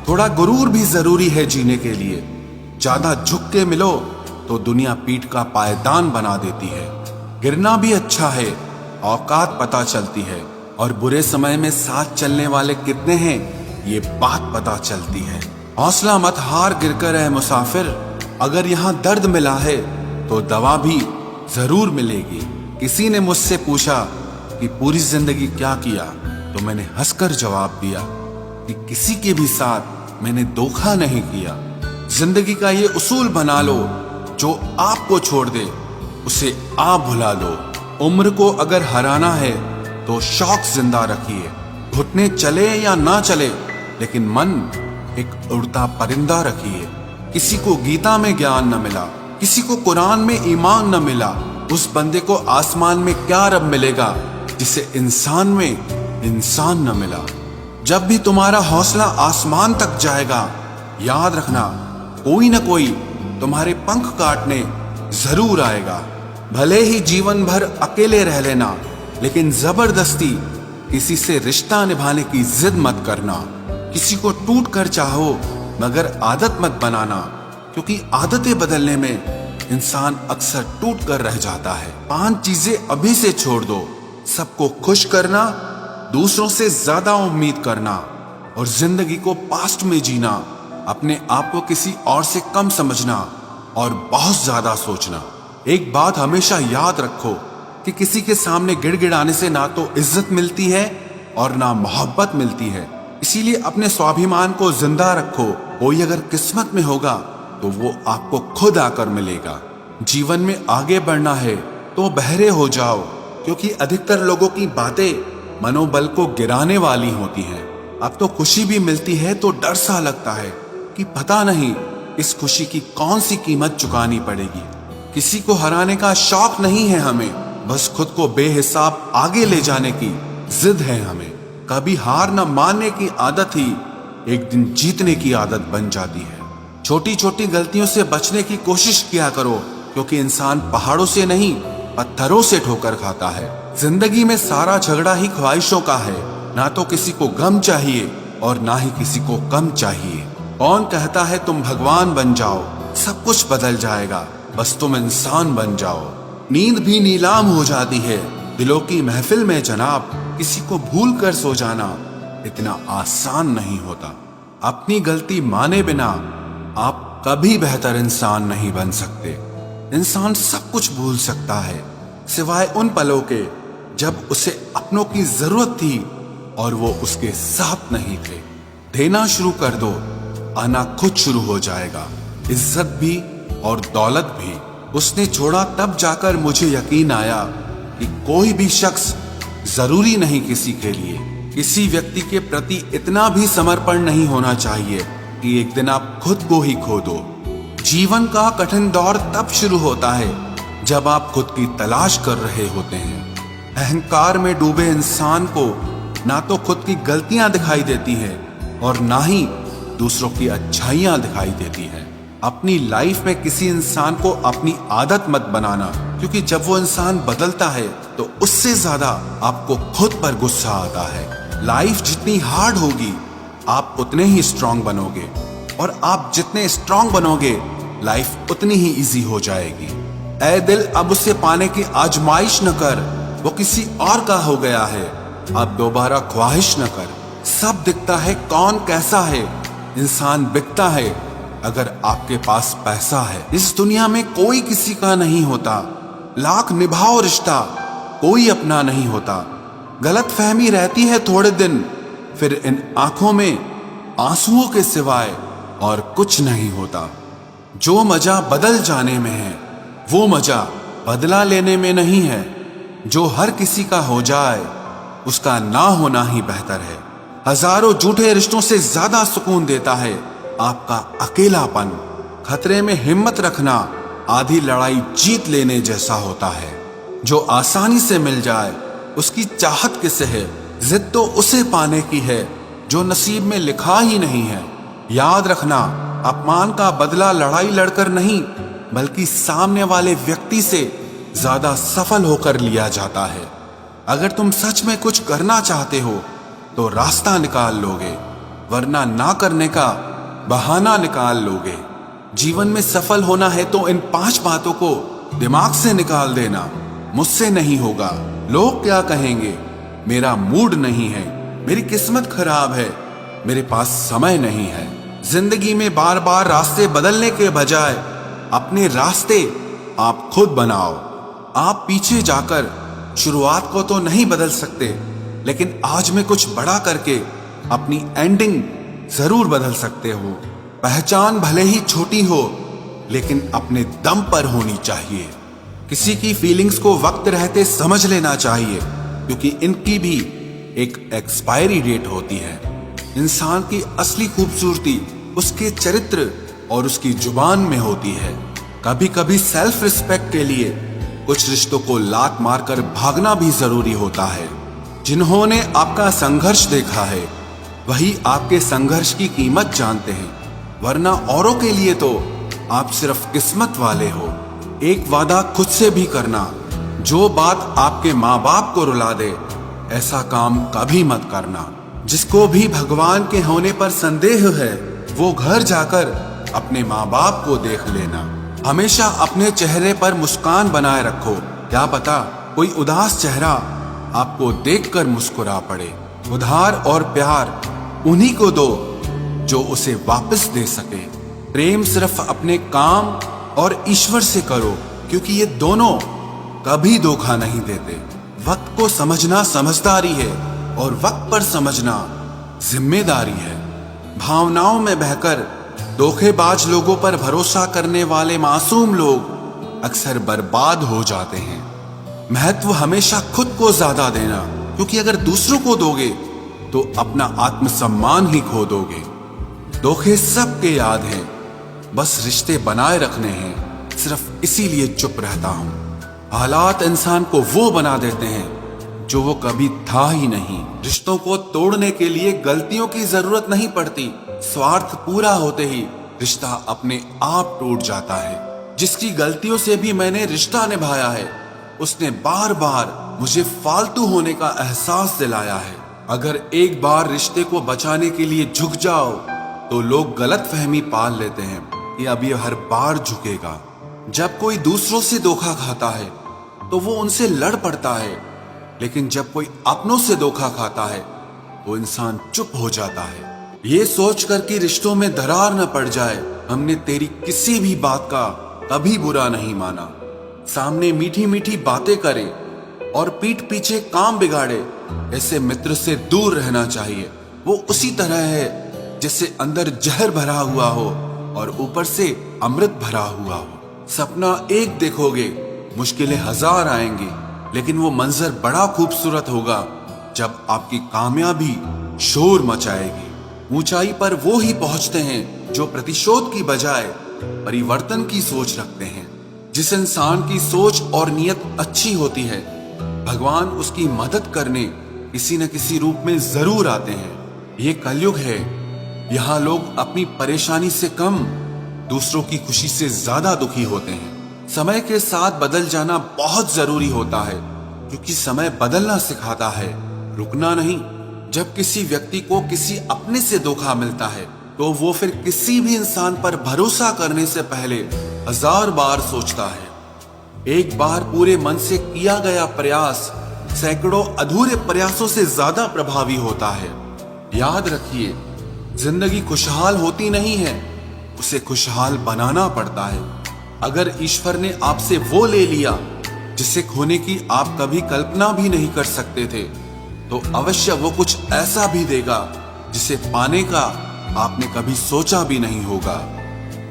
थोड़ा गुरूर भी जरूरी है जीने के लिए। ज्यादा झुक के मिलो तो दुनिया पीठ का पायदान बना देती है। गिरना भी अच्छा है, औकात पता चलती है, और बुरे समय में साथ चलने वाले कितने हैं ये बात पता चलती है। हौसला मत हार गिरकर है मुसाफिर, अगर यहाँ दर्द मिला है तो दवा भी जरूर मिलेगी। किसी ने मुझसे पूछा कि पूरी जिंदगी क्या किया, तो मैंने हंसकर जवाब दिया कि किसी के भी साथ मैंने धोखा नहीं किया। जिंदगी का ये उसूल बना लो, जो आपको छोड़ दे उसे आप भुला लो। उम्र को अगर हराना है तो शौक जिंदा रखिए। घुटने चले या ना चले, लेकिन मन एक उड़ता परिंदा रखिए। किसी को गीता में ज्ञान न मिला, किसी को कुरान में ईमान न मिला, उस बंदे को आसमान में क्या रब मिलेगा जिसे इंसान में इंसान न मिला। जब भी तुम्हारा हौसला आसमान तक जाएगा, याद रखना कोई न कोई तुम्हारे पंख काटने जरूर आएगा। भले ही जीवन भर अकेले रह लेना, लेकिन जबरदस्ती किसी से रिश्ता निभाने की जिद मत करना। किसी को टूट कर चाहो, मगर आदत मत बनाना, क्योंकि आदतें बदलने में इंसान अक्सर टूट कर रह जाता है। 5 चीजें अभी से छोड़ दो। सबको खुश करना, दूसरों से ज्यादा उम्मीद करना, और जिंदगी को पास्ट में जीना। अपने आप को किसी और से कम समझना और बहुत ज्यादा सोचना। एक बात हमेशा याद रखो कि किसी के सामने गिड़गिड़ाने से ना तो इज्जत मिलती है और ना मोहब्बत मिलती है। इसीलिए अपने स्वाभिमान को जिंदा रखो। कोई अगर किस्मत में होगा तो वो आपको खुद आकर मिलेगा। जीवन में आगे बढ़ना है तो बहरे हो जाओ, क्योंकि अधिकतर लोगों की बातें मनोबल को गिराने वाली होती हैं। अब तो खुशी भी मिलती है तो डर सा लगता है कि पता नहीं इस खुशी की कौन सी कीमत चुकानी पड़ेगी। किसी को हराने का शौक नहीं है हमें, बस खुद को बेहिसाब आगे ले जाने की जिद है हमें। कभी हार न मानने की आदत ही एक दिन जीतने की आदत बन जाती है। छोटी छोटी गलतियों से बचने की कोशिश किया करो, क्योंकि इंसान पहाड़ों से नहीं पत्थरों से ठोकर खाता है। जिंदगी में सारा झगड़ा ही ख्वाहिशों का है। ना तो किसी को गम चाहिए और ना ही किसी को कम चाहिए। कौन कहता है तुम भगवान बन जाओ, सब कुछ बदल जाएगा, बस तुम इंसान बन जाओ। नींद भी नीलाम हो जाती है दिलों की महफिल में जनाब। किसी को भूल कर सो जाना इतना आसान नहीं होता। अपनी गलती माने बिना आप कभी बेहतर इंसान नहीं बन सकते। इंसान सब कुछ भूल सकता है, सिवाय उन पलों के जब उसे अपनों की जरूरत थी और वो उसके साथ नहीं थे। देना शुरू कर दो, आना खुद शुरू हो जाएगा। इज्जत भी और दौलत भी उसने छोड़ा, तब जाकर मुझे यकीन आया कि कोई भी शख्स जरूरी नहीं किसी के लिए। किसी व्यक्ति के प्रति इतना भी समर्पण नहीं होना चाहिए कि एक दिन आप खुद को ही खो दो। जीवन का कठिन दौर तब शुरू होता है जब आप खुद की तलाश कर रहे होते हैं। अहंकार में डूबे इंसान को ना तो खुद की गलतियां दिखाई देती हैं और ना ही दूसरों की अच्छाइयां दिखाई देती हैं। अपनी लाइफ में किसी इंसान को अपनी आदत मत बनाना, क्योंकि जब वो इंसान बदलता है तो उससे ज्यादा आपको खुद पर गुस्सा आता है। लाइफ जितनी हार्ड होगी आप उतने ही स्ट्रांग बनोगे, और आप जितने स्ट्रांग बनोगे लाइफ उतनी ही इजी हो जाएगी। ऐ दिल अब उसे पाने की आजमाइश न कर, वो किसी और का हो गया है, अब दोबारा ख्वाहिश न कर। सब दिखता है कौन कैसा है, इंसान बिकता है अगर आपके पास पैसा है। इस दुनिया में कोई किसी का नहीं होता, लाख निभाओ रिश्ता कोई अपना नहीं होता। गलत फहमी रहती है थोड़े दिन, फिर इन आंखों में आंसुओं के सिवाय और कुछ नहीं होता। जो मजा बदल जाने में है वो मजा बदला लेने में नहीं है। जो हर किसी का हो जाए उसका ना होना ही बेहतर है। हजारों झूठे रिश्तों से ज्यादा सुकून देता है आपका अकेलापन। खतरे में हिम्मत रखना आधी लड़ाई जीत लेने जैसा होता है। जो आसानी से मिल जाए उसकी चाहत किसे है, जिद तो उसे पाने की है जो नसीब में लिखा ही नहीं है। याद रखना, अपमान का बदला लड़ाई लड़कर नहीं बल्कि सामने वाले व्यक्ति से ज्यादा सफल होकर लिया जाता है। अगर तुम सच में कुछ करना चाहते हो तो रास्ता निकाल लोगे, वरना ना करने का बहाना निकाल लोगे। जीवन में सफल होना है तो इन 5 बातों को दिमाग से निकाल देना। मुझसे नहीं होगा, लोग क्या कहेंगे, मेरा मूड नहीं है, मेरी किस्मत खराब है, मेरे पास समय नहीं है। जिंदगी में बार बार रास्ते बदलने के बजाय अपने रास्ते आप खुद बनाओ। आप पीछे जाकर शुरुआत को तो नहीं बदल सकते, लेकिन आज में कुछ बड़ा करके अपनी एंडिंग जरूर बदल सकते हो। पहचान भले ही छोटी हो, लेकिन अपने दम पर होनी चाहिए। किसी की फीलिंग्स को वक्त रहते समझ लेना चाहिए, क्योंकि इनकी भी एक एक्सपायरी डेट होती है। इंसान की असली खूबसूरती उसके चरित्र और उसकी जुबान में होती है। कभी कभी सेल्फ रिस्पेक्ट के लिए कुछ रिश्तों को लात मारकर भागना भी जरूरी होता है। जिन्होंने आपका संघर्ष देखा है वही आपके संघर्ष की कीमत जानते हैं, वरना औरों के लिए तो आप सिर्फ किस्मत वाले हो। एक वादा खुद से भी करना, जो बात आपके माँ बाप को रुला दे ऐसा काम कभी मत करना। जिसको भी भगवान के होने पर संदेह है वो घर जाकर अपने माँ बाप को देख लेना। हमेशा अपने चेहरे पर मुस्कान बनाए रखो, क्या पता कोई उदास चेहरा आपको देखकर मुस्कुरा पड़े। उधार और प्यार उन्हीं को दो जो उसे वापस दे सके। प्रेम सिर्फ अपने काम और ईश्वर से करो, क्योंकि ये दोनों कभी धोखा नहीं देते। वक्त को समझना समझदारी है और वक्त पर समझना जिम्मेदारी है। भावनाओं में बहकर धोखेबाज लोगों पर भरोसा करने वाले मासूम लोग अक्सर बर्बाद हो जाते हैं। महत्व हमेशा खुद को ज्यादा देना, क्योंकि अगर दूसरों को दोगे तो अपना आत्मसम्मान ही खो दोगे। धोखे सबके याद हैं, बस रिश्ते बनाए रखने हैं, सिर्फ इसीलिए चुप रहता हूं। हालात इंसान को वो बना देते हैं जो वो कभी था ही नहीं। रिश्तों को तोड़ने के लिए गलतियों की जरूरत नहीं पड़ती, स्वार्थ पूरा होते ही रिश्ता अपने आप टूट जाता है। जिसकी गलतियों से भी मैंने रिश्ता निभाया है उसने बार बार मुझे फालतू होने का एहसास दिलाया है। अगर एक बार रिश्ते को बचाने के लिए झुक जाओ तो लोग गलत फहमी पाल लेते हैं कि अब ये हर बार झुकेगा। जब कोई दूसरों से धोखा खाता है तो वो उनसे लड़ पड़ता है, लेकिन जब कोई अपनों से धोखा खाता है तो इंसान चुप हो जाता है। ये सोचकर कि रिश्तों में दरार न पड़ जाए, हमने तेरी किसी भी बात का कभी बुरा नहीं माना। सामने मीठी मीठी बातें करे और पीठ पीछे काम बिगाड़े, ऐसे मित्र से दूर रहना चाहिए। वो उसी तरह है जैसे अंदर जहर भरा हुआ हो और ऊपर से अमृत भरा हुआ हो। सपना एक देखोगे, मुश्किलें 1000 आएंगी, लेकिन वो मंजर बड़ा खूबसूरत होगा जब आपकी कामयाबी शोर मचाएगी। ऊंचाई पर वो ही पहुंचते हैं जो प्रतिशोध की बजाय परिवर्तन की सोच रखते हैं। जिस इंसान की सोच और नियत अच्छी होती है, भगवान उसकी मदद करने किसी न किसी रूप में जरूर आते हैं। ये कलयुग है, यहाँ लोग अपनी परेशानी से कम दूसरों की खुशी से ज्यादा दुखी होते हैं। समय के साथ बदल जाना बहुत जरूरी होता है, क्योंकि समय बदलना सिखाता है, रुकना नहीं। जब किसी व्यक्ति को किसी अपने से धोखा मिलता है तो वो फिर किसी भी इंसान पर भरोसा करने से पहले 1000 बार सोचता है। एक बार पूरे मन से किया गया प्रयास सैकड़ों अधूरे प्रयासों से ज्यादा प्रभावी होता है। याद रखिए, जिंदगी खुशहाल होती नहीं है, उसे खुशहाल बनाना पड़ता है। अगर ईश्वर ने आपसे वो ले लिया जिसे खोने की आप कभी कल्पना भी नहीं कर सकते थे, तो अवश्य वो कुछ ऐसा भी देगा जिसे पाने का आपने कभी सोचा भी नहीं होगा।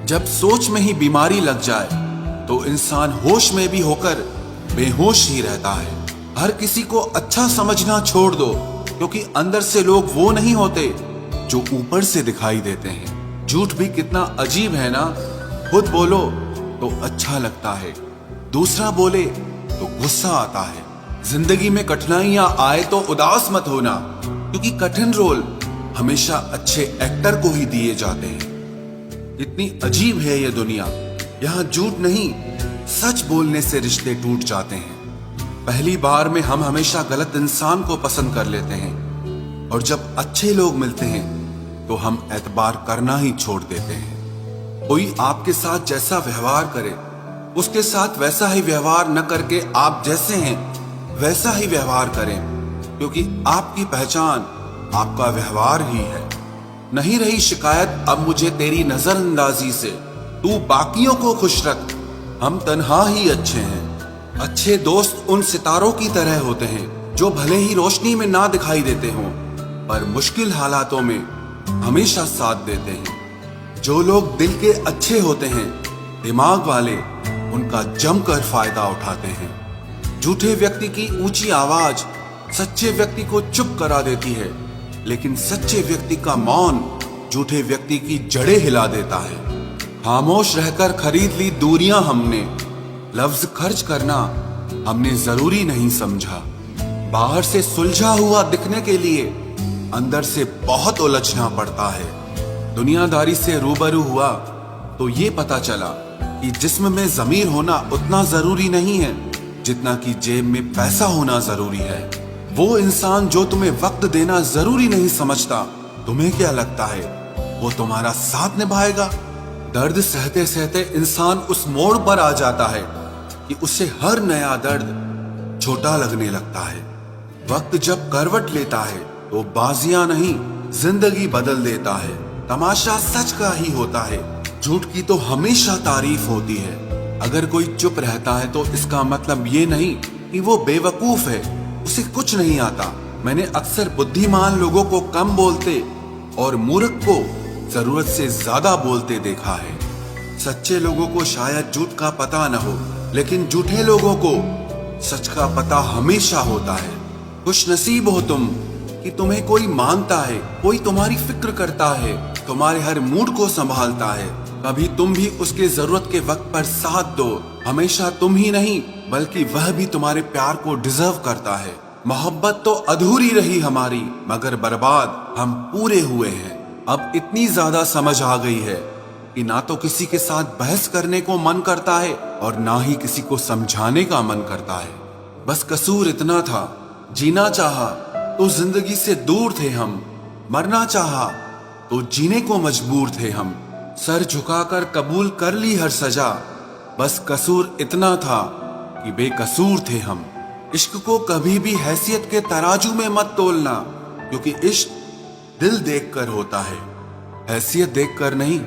जब सोच में ही बीमारी लग जाए तो इंसान होश में भी होकर बेहोश ही रहता है। हर किसी को अच्छा समझना छोड़ दो, क्योंकि अंदर से लोग वो नहीं होते जो ऊपर से दिखाई देते हैं। झूठ भी कितना अजीब है ना, खुद बोलो तो अच्छा लगता है, दूसरा बोले तो गुस्सा आता है। जिंदगी में कठिनाइयां आए तो उदास मत होना, क्योंकि कठिन रोल हमेशा अच्छे एक्टर को ही दिए जाते हैं। इतनी अजीब है ये दुनिया, यहाँ झूठ नहीं सच बोलने से रिश्ते टूट जाते हैं। पहली बार में हम हमेशा गलत इंसान को पसंद कर लेते हैं, और जब अच्छे लोग मिलते हैं तो हम एतबार करना ही छोड़ देते हैं। कोई आपके साथ जैसा व्यवहार करे, उसके साथ वैसा ही व्यवहार न करके आप जैसे हैं वैसा ही व्यवहार करें, क्योंकि आपकी पहचान आपका व्यवहार ही है। नहीं रही शिकायत अब मुझे तेरी नजरअंदाजी से, तू बाकियों को खुश रख, हम तन्हा ही अच्छे हैं। अच्छे दोस्त उन सितारों की तरह होते हैं जो भले ही रोशनी में ना दिखाई देते हों, पर मुश्किल हालातों में हमेशा साथ देते हैं। जो लोग दिल के अच्छे होते हैं, दिमाग वाले, उनका जमकर फायदा उठाते हैं। झूठे व्यक्ति की ऊंची आवाज सच्चे व्यक्ति को चुप करा देती है, लेकिन सच्चे व्यक्ति का मौन झूठे व्यक्ति की जड़ें हिला देता है। खामोश रहकर खरीद ली दूरियां हमने, लफ्ज खर्च करना हमने जरूरी नहीं समझा। बाहर से सुलझा हुआ दिखने के लिए अंदर से बहुत उलझना पड़ता है। दुनियादारी से रूबरू हुआ तो ये पता चला कि जिस्म में जमीर होना उतना जरूरी नहीं है जितना कि जेब में पैसा होना जरूरी है। वो इंसान जो तुम्हें वक्त देना जरूरी नहीं समझता, तुम्हें क्या लगता है वो तुम्हारा साथ निभाएगा? दर्द सहते सहते इंसान उस मोड़ पर आ जाता है कि उसे हर नया दर्द छोटा लगने लगता है। वक्त जब करवट लेता है तो बाजियां नहीं जिंदगी बदल देता है। तमाशा सच का ही होता है, झूठ की तो हमेशा तारीफ होती है। अगर कोई चुप रहता है तो इसका मतलब ये नहीं कि वो बेवकूफ है, उसे कुछ नहीं आता। मैंने अक्सर बुद्धिमान लोगों को कम बोलते और मूर्ख को जरूरत से ज्यादा बोलते देखा है। सच्चे लोगों को शायद झूठ का पता न हो, लेकिन झूठे लोगों को सच का पता हमेशा होता है। खुश नसीब हो तुम कि तुम्हें कोई मानता है, कोई तुम्हारी फिक्र करता है, तुम्हारे हर मूड को संभालता है। कभी तुम भी उसके जरूरत के वक्त पर साथ दो। हमेशा तुम ही नहीं बल्कि वह भी तुम्हारे प्यार को डिजर्व करता है। मोहब्बत तो अधूरी रही हमारी, मगर बर्बाद हम पूरे हुए हैं। अब इतनी ज्यादा समझ आ गई है कि ना तो किसी के साथ बहस करने को मन करता है और ना ही किसी को समझाने का मन करता है। बस कसूर इतना था, जीना चाहा तो जिंदगी से दूर थे हम, मरना चाहा तो जीने को मजबूर थे हम। सर झुकाकर कबूल कर ली हर सजा, बस कसूर इतना था कि बेकसूर थे हम। इश्क को कभी भी हैसियत के तराजू में मत तोलना, क्योंकि इश्क दिल देखकर होता है, हैसियत देखकर नहीं।